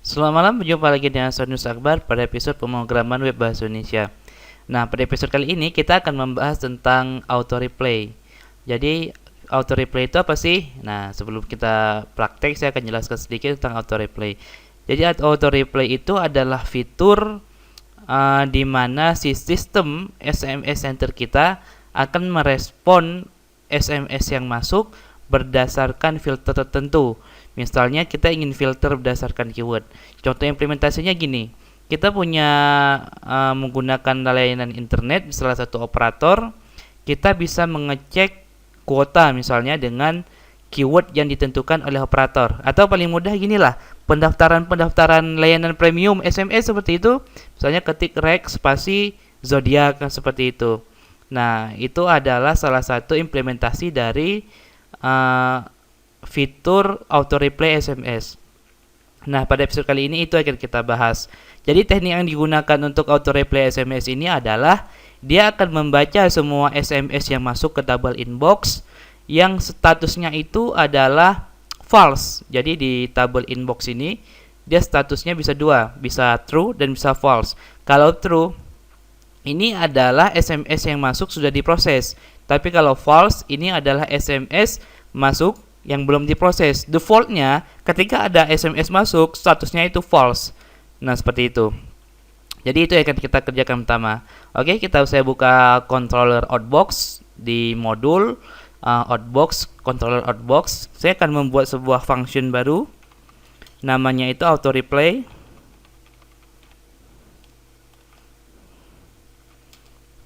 Selamat malam, berjumpa lagi dengan Sonus Akbar pada episode pemrograman web bahasa Indonesia. Nah, pada episode kali ini kita akan membahas tentang auto replay. Jadi, auto replay itu apa sih? Nah, sebelum kita praktek, saya akan jelaskan sedikit tentang auto replay. Jadi, auto replay itu adalah fitur di mana si sistem SMS center kita akan merespon SMS yang masuk berdasarkan filter tertentu. Misalnya kita ingin filter berdasarkan keyword. Contoh implementasinya gini. Kita punya menggunakan layanan internet di salah satu operator, kita bisa mengecek kuota misalnya dengan keyword yang ditentukan oleh operator. Atau paling mudah ginilah, pendaftaran layanan premium SMS seperti itu. Misalnya ketik rek spasi zodiak seperti itu. Nah, itu adalah salah satu implementasi dari fitur auto replay SMS. Nah, pada episode kali ini itu akan kita bahas. Jadi teknik yang digunakan untuk auto replay SMS ini adalah dia akan membaca semua SMS yang masuk ke double inbox yang statusnya itu adalah false. Jadi di double inbox ini dia statusnya bisa dua, bisa true dan bisa false. Kalau true, ini adalah SMS yang masuk sudah diproses. Tapi kalau false, ini adalah SMS masuk yang belum diproses. Defaultnya ketika ada SMS masuk, statusnya itu false. Nah, seperti itu. Jadi itu yang akan kita kerjakan pertama. Oke, saya buka controller outbox di modul outbox, controller outbox. Saya akan membuat sebuah function baru. Namanya itu auto replay.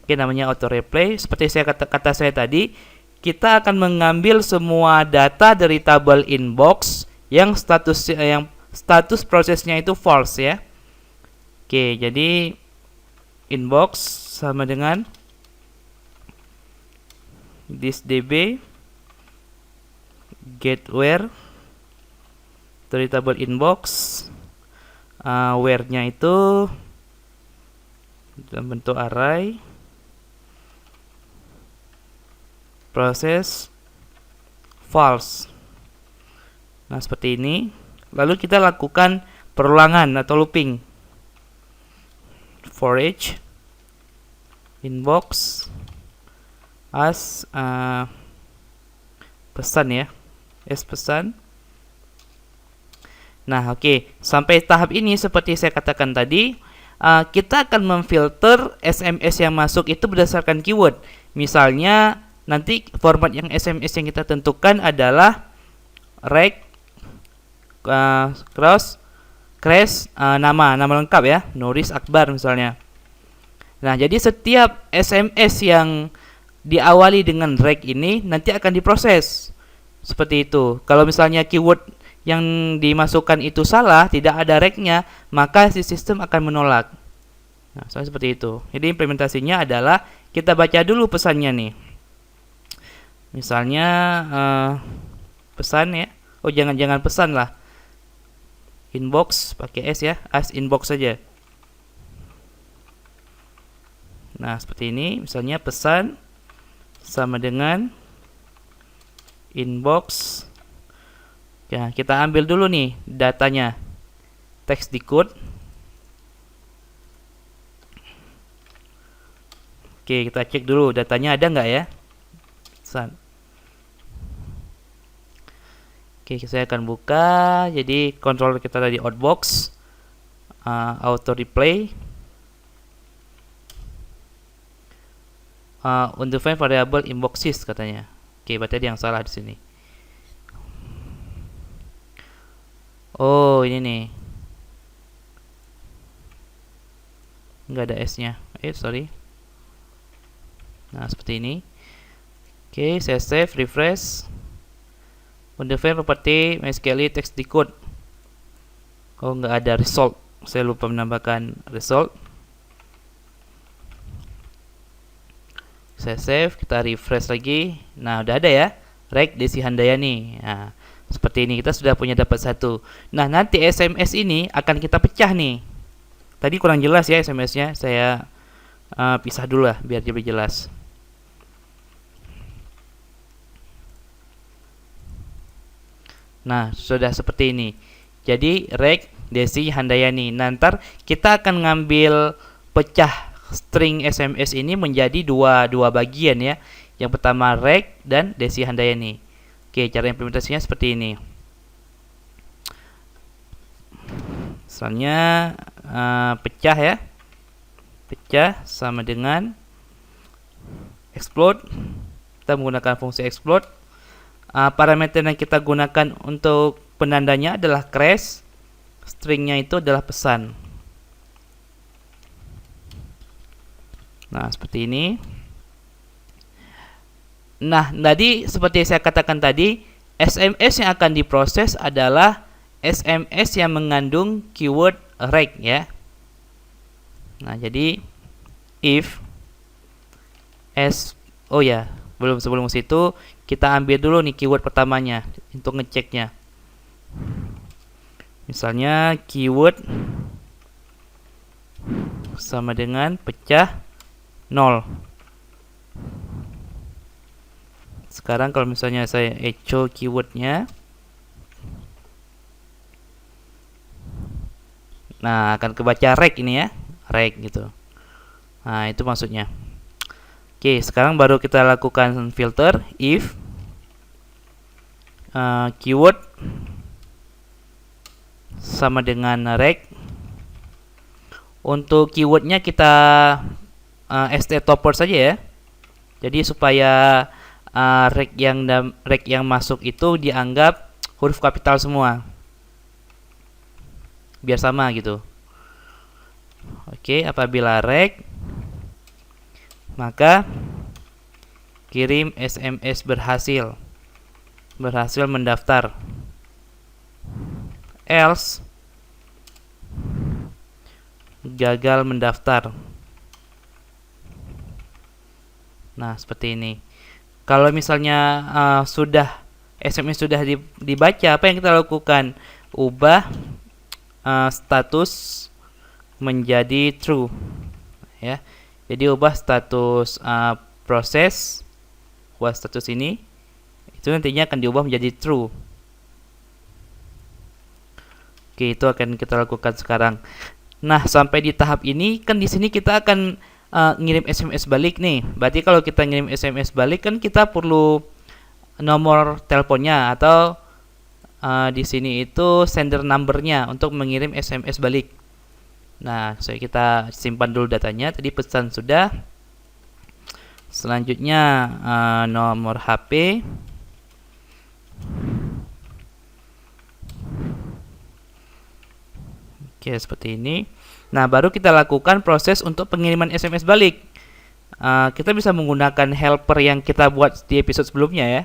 Oke, namanya auto replay. Seperti kata saya tadi, kita akan mengambil semua data dari tabel inbox yang status prosesnya itu false ya. Oke, jadi inbox sama dengan thisDB get where dari tabel inbox, where-nya itu dalam bentuk array, proses false. Nah, seperti ini. Lalu kita lakukan perulangan atau looping. For each inbox as pesan ya. As pesan. Nah, oke. Sampai tahap ini seperti saya katakan tadi, kita akan memfilter SMS yang masuk itu berdasarkan keyword. Misalnya nanti format yang SMS yang kita tentukan adalah reg crash nama lengkap ya, Nuris Akbar misalnya. Nah, jadi setiap SMS yang diawali dengan reg ini nanti akan diproses. Seperti itu. Kalau misalnya keyword yang dimasukkan itu salah, tidak ada regnya, maka si sistem akan menolak. Nah, seperti itu. Jadi implementasinya adalah kita baca dulu pesannya nih. Misalnya pesan ya. Oh, jangan pesan lah. Inbox pakai S ya, as inbox saja. Nah, seperti ini. Misalnya pesan sama dengan inbox. Ya, kita ambil dulu nih datanya. Text decode. Oke, kita cek dulu datanya ada nggak ya. Pesan. Oke, saya akan buka. Jadi controller kita tadi outbox, auto replay, undefined variable inboxes katanya. Oke, berarti ada yang salah di sini. Oh, ini nih. Nggak ada S-nya. Sorry. Nah, seperti ini. Oke, saya save, refresh. Undefined property MySQL text decode. Oh, nggak ada result. Saya lupa menambahkan result. Saya save, kita refresh lagi. Nah, udah ada ya. Reg Desi Handayani. Nah, seperti ini kita sudah punya dapat satu. Nah, nanti SMS ini akan kita pecah nih. Tadi kurang jelas ya SMS-nya. Saya pisah dulu lah biar lebih jelas. Nah, sudah seperti ini. Jadi reg Desi Handayani. Nah, ntar kita akan ngambil pecah string SMS ini menjadi dua bagian ya. Yang pertama Rek dan Desi Handayani. Oke, cara implementasinya seperti ini. Misalnya pecah ya. Pecah sama dengan explode. Kita menggunakan fungsi explode. Parameter yang kita gunakan untuk penandanya adalah crash. Stringnya itu adalah pesan. Nah, seperti ini. Nah, tadi seperti saya katakan tadi, SMS yang akan diproses adalah SMS yang mengandung keyword reg ya. Nah, jadi if sebelum situ kita ambil dulu nih keyword pertamanya untuk ngeceknya. Misalnya keyword sama dengan pecah 0. Sekarang kalau misalnya saya echo keywordnya, nah akan kebaca reg ini ya, reg gitu. Nah itu maksudnya. Oke, sekarang baru kita lakukan filter if keyword sama dengan reg. Untuk keywordnya kita st topper saja ya. Jadi supaya reg yang masuk itu dianggap huruf kapital semua, biar sama gitu. Oke, apabila reg, maka kirim SMS berhasil mendaftar. Else, gagal mendaftar. Nah, seperti ini. Kalau misalnya sudah SMS sudah dibaca, apa yang kita lakukan? Ubah status menjadi true ya. Jadi ubah status proses, ubah status ini itu nantinya akan diubah menjadi true. Oke, itu akan kita lakukan sekarang. Nah, sampai di tahap ini kan di sini kita akan ngirim SMS balik nih. Berarti kalau kita ngirim SMS balik kan kita perlu nomor teleponnya atau di sini itu sender numbernya untuk mengirim SMS balik. Nah, kita simpan dulu datanya. Tadi pesan sudah. Selanjutnya nomor HP. Oke, seperti ini. Nah, baru kita lakukan proses untuk pengiriman SMS balik. Kita bisa menggunakan helper yang kita buat di episode sebelumnya ya.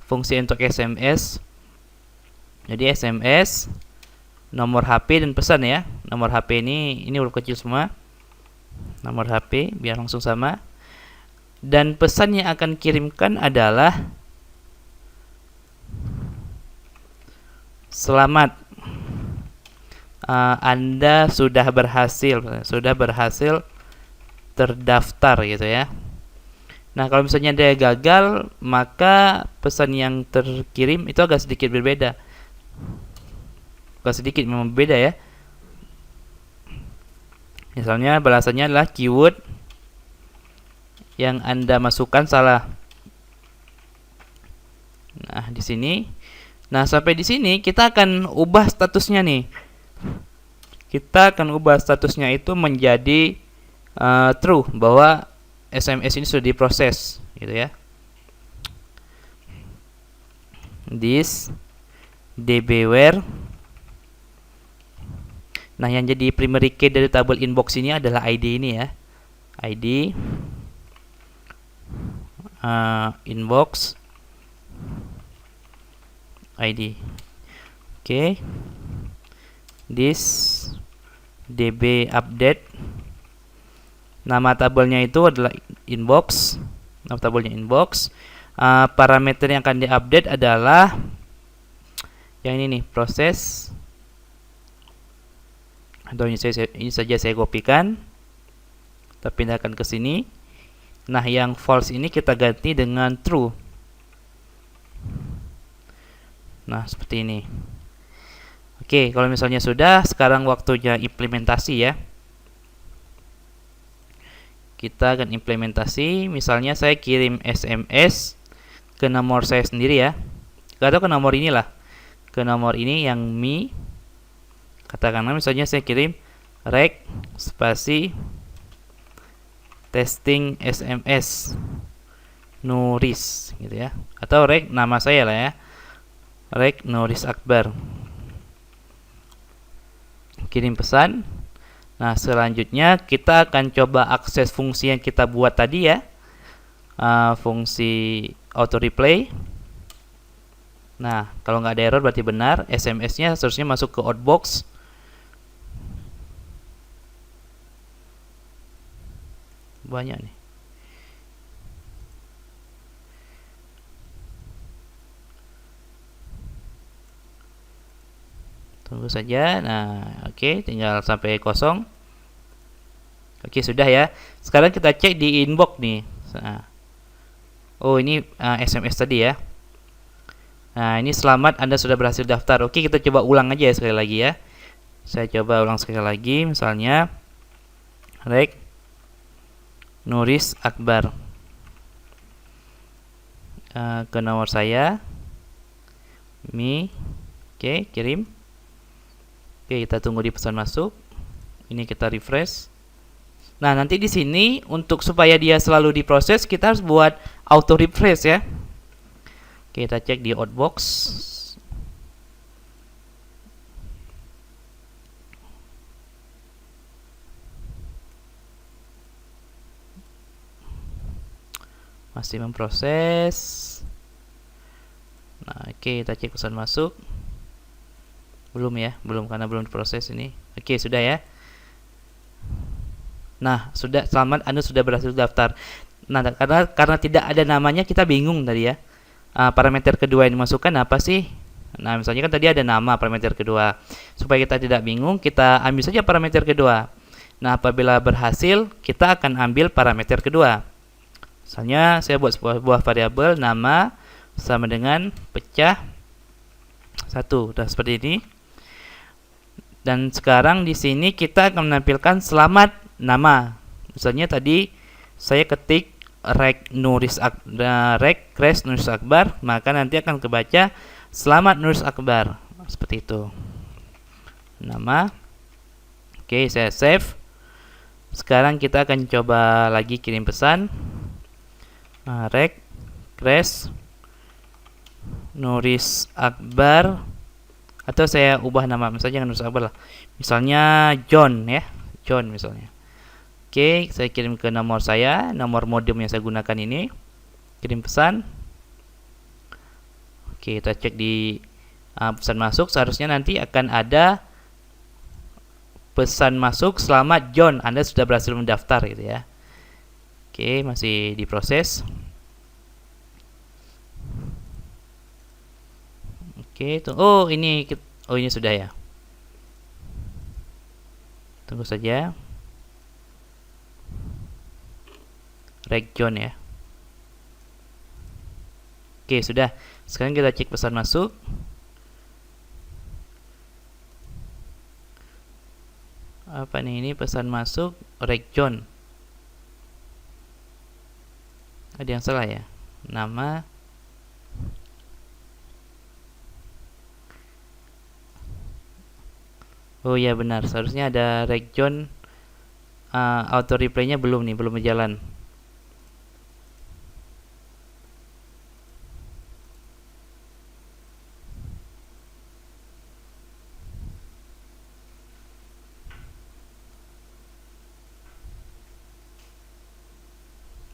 Fungsi untuk SMS. Jadi SMS, nomor HP dan pesan ya. Nomor HP ini huruf kecil semua. Nomor HP biar langsung sama. Dan pesan yang akan kirimkan adalah selamat, Anda sudah berhasil terdaftar gitu ya. Nah, kalau misalnya dia gagal, maka pesan yang terkirim itu agak sedikit berbeda. Memang berbeda ya. Misalnya balasannya adalah keyword yang Anda masukkan salah. Nah, di sini. Nah, sampai di sini kita akan ubah statusnya nih. Kita akan ubah statusnya itu menjadi true, bahwa SMS ini sudah diproses gitu ya. This dbware. Nah, yang jadi primary key dari tabel inbox ini adalah ID ini ya. ID inbox ID. Oke. This db update. Nama tabelnya itu adalah inbox. Nama tabelnya inbox. Parameter yang akan diupdate adalah yang ini nih, proses. Atau ini saja saya kopikan. Kita pindahkan ke sini. Nah, yang false ini kita ganti dengan true. Nah, seperti ini. Oke, kalau misalnya sudah, sekarang waktunya implementasi ya. Kita akan implementasi, misalnya saya kirim SMS ke nomor saya sendiri ya, atau ke nomor inilah, ke nomor ini yang Mi. Katakanlah misalnya saya kirim rek spasi testing SMS Nuris gitu ya, atau rek nama saya lah ya, rek Nuris Akbar. Kirim pesan. Nah, selanjutnya kita akan coba akses fungsi yang kita buat tadi ya, fungsi auto replay. Nah, kalau nggak ada error berarti benar. SMS-nya seharusnya masuk ke outbox. Banyak nih. Tunggu saja. Nah, oke, tinggal sampai kosong. Oke, sudah ya. Sekarang kita cek di inbox nih. Nah, oh, ini SMS tadi ya. Nah, ini selamat Anda sudah berhasil daftar. Oke, kita coba ulang aja ya sekali lagi ya. Saya coba ulang sekali lagi. Misalnya rek Nuris Akbar, ke nomor saya Mi. Oke, kirim. Oke, kita tunggu di pesan masuk. Ini kita refresh. Nah, nanti di sini untuk supaya dia selalu diproses, kita harus buat auto refresh ya. Oke, kita cek di outbox. Masih memproses. Nah, oke, kita cek pesan masuk. Belum ya, belum karena belum diproses ini. Oke, sudah ya. Nah, sudah, selamat Anda sudah berhasil daftar. Nah, karena tidak ada namanya kita bingung tadi ya. Parameter kedua yang dimasukkan apa sih? Nah, misalnya kan tadi ada nama parameter kedua. Supaya kita tidak bingung, kita ambil saja parameter kedua. Nah, apabila berhasil, kita akan ambil parameter kedua. Misalnya saya buat sebuah variabel nama sama dengan pecah 1. Udah seperti ini. Dan sekarang di sini kita akan menampilkan selamat nama. Misalnya tadi saya ketik rek Kres Nuris Akbar, maka nanti akan kebaca selamat Nuris Akbar. Seperti itu. Nama. Oke, saya save. Sekarang kita akan coba lagi kirim pesan. Rek Kres Nuris Akbar, atau saya ubah nama, misalnya jangan Nuris Akbar lah, misalnya John ya, John misalnya. Oke, saya kirim ke nomor saya, nomor modem yang saya gunakan ini. Kirim pesan. Oke, kita cek di pesan masuk. Seharusnya nanti akan ada pesan masuk selamat John, Anda sudah berhasil mendaftar gitu ya. Oke, masih diproses. Oke, oh ini sudah ya. Tunggu saja. Rek John ya. Oke, sudah. Sekarang kita cek pesan masuk. Apa nih, ini pesan masuk Rek John. Ada yang salah ya. Nama. Oh ya benar, seharusnya ada Rek John. Auto replaynya belum nih, belum berjalan.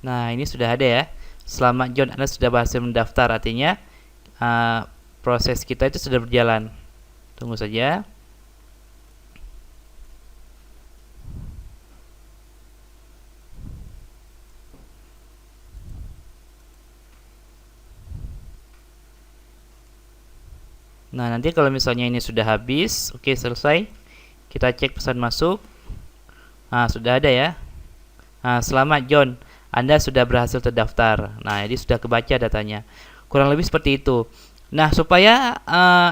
Nah, ini sudah ada ya. Selamat John, Anda sudah berhasil mendaftar. Artinya proses kita itu sudah berjalan. Tunggu saja. Nah, nanti kalau misalnya ini sudah habis, oke, selesai. Kita cek pesan masuk. Nah, sudah ada ya. Nah, selamat John, Anda sudah berhasil terdaftar. Nah, ini sudah kebaca datanya. Kurang lebih seperti itu. Nah, supaya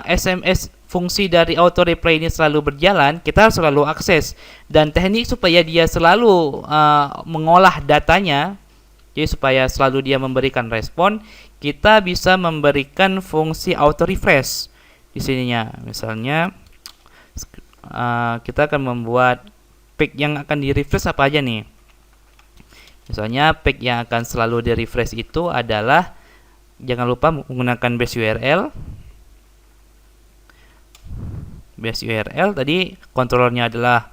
SMS fungsi dari auto replay ini selalu berjalan, kita harus selalu akses. Dan teknik supaya dia selalu mengolah datanya, jadi supaya selalu dia memberikan respon, kita bisa memberikan fungsi auto refresh di sininya. Misalnya kita akan membuat page yang akan di refresh apa aja nih. Misalnya page yang akan selalu di refresh itu adalah, jangan lupa menggunakan base URL. Base URL tadi kontrolernya adalah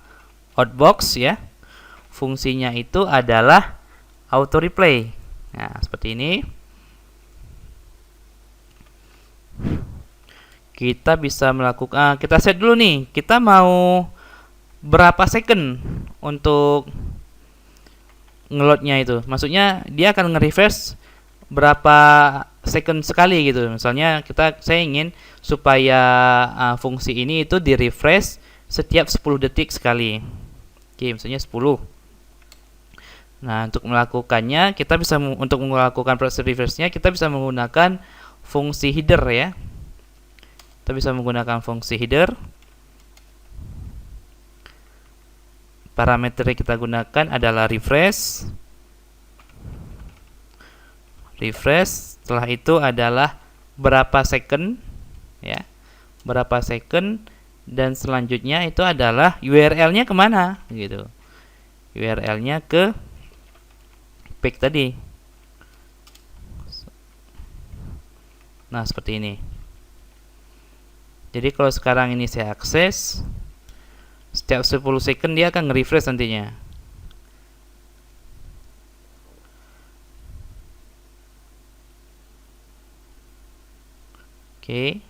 outbox ya. Fungsinya itu adalah auto replay. Nah, seperti ini. Kita bisa melakukan, kita set dulu nih. Kita mau berapa second untuk ngeloadnya itu. Maksudnya dia akan nge-refresh berapa second sekali gitu. Misalnya saya ingin supaya fungsi ini itu di refresh setiap 10 detik sekali. Oke, misalnya 10. Nah, untuk melakukannya kita bisa untuk melakukan proses refresh-nya kita bisa menggunakan fungsi header ya. Kita bisa menggunakan fungsi header. Parameter yang kita gunakan adalah refresh. Setelah itu adalah berapa second ya, berapa second, dan selanjutnya itu adalah URL-nya kemana gitu. URL-nya ke page tadi. Nah, seperti ini. Jadi kalau sekarang ini saya akses, setiap 10 second dia akan nge-refresh nantinya. Oke.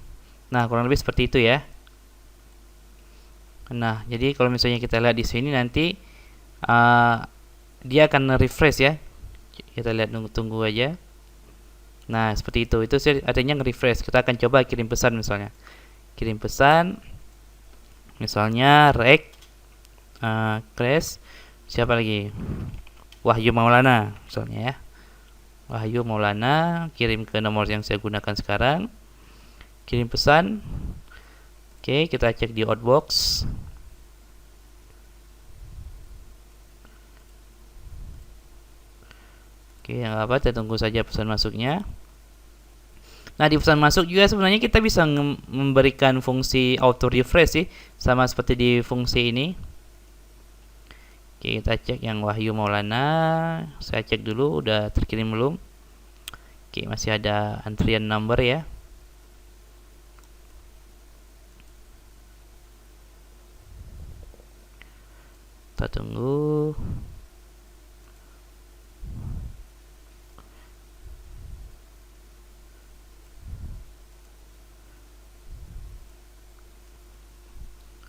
Nah, kurang lebih seperti itu ya. Nah, jadi kalau misalnya kita lihat di sini nanti dia akan refresh ya. Kita lihat, tunggu aja. Nah, seperti itu. Itu artinya nge-refresh. Kita akan coba kirim pesan misalnya. Kirim pesan. Misalnya rek crash. Siapa lagi? Wahyu Maulana misalnya ya. Wahyu Maulana, kirim ke nomor yang saya gunakan sekarang. Kirim pesan. Oke, kita cek di outbox. Oke, yang apa, kita tunggu saja pesan masuknya. Nah, di pesan masuk juga sebenarnya kita bisa memberikan fungsi auto refresh sih, sama seperti di fungsi ini. Oke, kita cek yang Wahyu Maulana. Saya cek dulu udah terkirim belum. Oke, masih ada antrian number ya. Kita tunggu.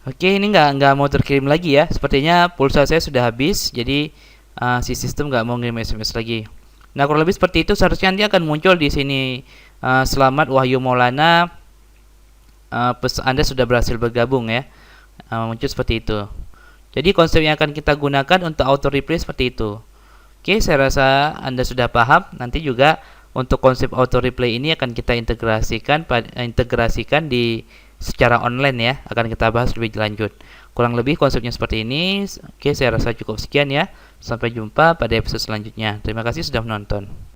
Oke, ini nggak mau terkirim lagi ya. Sepertinya pulsa saya sudah habis, jadi si sistem nggak mau ngirim SMS lagi. Nah, kurang lebih seperti itu. Seharusnya nanti akan muncul di sini, selamat Wahyu Maulana, Anda sudah berhasil bergabung ya. Muncul seperti itu. Jadi konsep yang akan kita gunakan untuk auto replay seperti itu. Oke, saya rasa Anda sudah paham. Nanti juga untuk konsep auto replay ini akan kita integrasikan di secara online ya, akan kita bahas lebih lanjut. Kurang lebih konsepnya seperti ini. Oke, saya rasa cukup sekian ya. Sampai jumpa pada episode selanjutnya. Terima kasih sudah menonton.